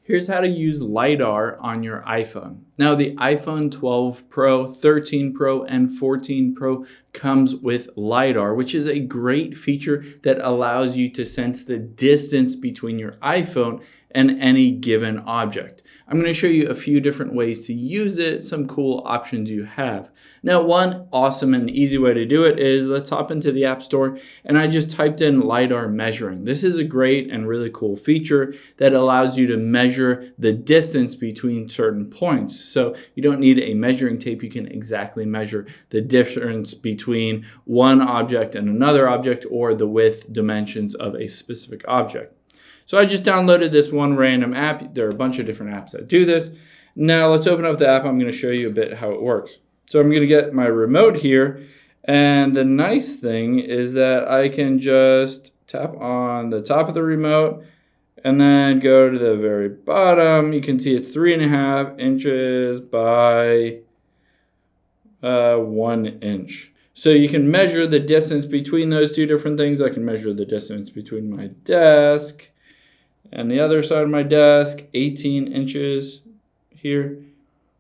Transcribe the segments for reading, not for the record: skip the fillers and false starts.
here's how to use Lidar on your iPhone. Now, the iPhone 12 Pro, 13 Pro, and 14 Pro comes with Lidar, which is a great feature that allows you to sense the distance between your iPhone and any given object. I'm going to show you a few different ways to use it, some cool options you have. Now, one awesome and easy way to do it is, let's hop into the App Store, and I just typed in Lidar measuring. This is a great and really cool feature that allows you to measure the distance between certain points. So you don't need a measuring tape, you can exactly measure the difference between one object and another object, or the width dimensions of a specific object. So I just downloaded this one random app. There are a bunch of different apps that do this. Now let's open up the app. I'm going to show you a bit how it works. So I'm going to get my remote here. And the nice thing is that I can just tap on the top of the remote and then go to the very bottom. You can see it's 3.5 inches by 1 inch. So you can measure the distance between those two different things. I can measure the distance between my desk and the other side of my desk, 18 inches here.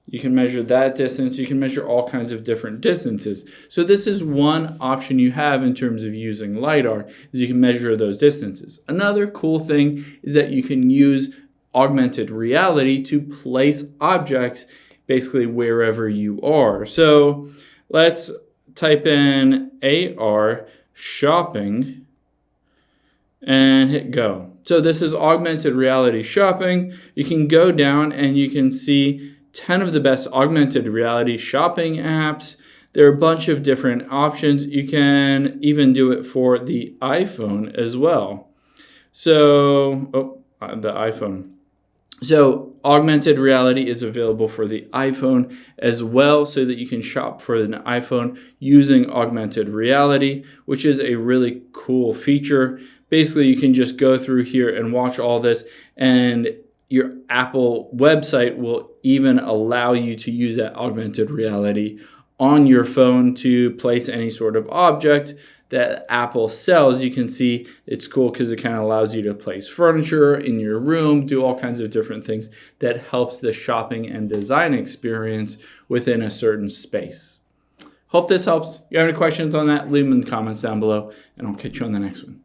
You can measure that distance. You can measure all kinds of different distances. So this is one option you have in terms of using Lidar, is you can measure those distances. Another cool thing is that you can use augmented reality to place objects basically wherever you are. So let's type in AR shopping and hit go. So this is augmented reality shopping. You can go down and you can see 10 of the best augmented reality shopping apps. There are a bunch of different options. You can even do it for the iPhone as well. So, the iPhone. So augmented reality is available for the iPhone as well, so that you can shop for an iPhone using augmented reality, which is a really cool feature. Basically, you can just go through here and watch all this, and your Apple website will even allow you to use that augmented reality on your phone to place any sort of object that Apple sells. You can see it's cool because it kind of allows you to place furniture in your room, do all kinds of different things that helps the shopping and design experience within a certain space. Hope this helps. If you have any questions on that, leave them in the comments down below, and I'll catch you on the next one.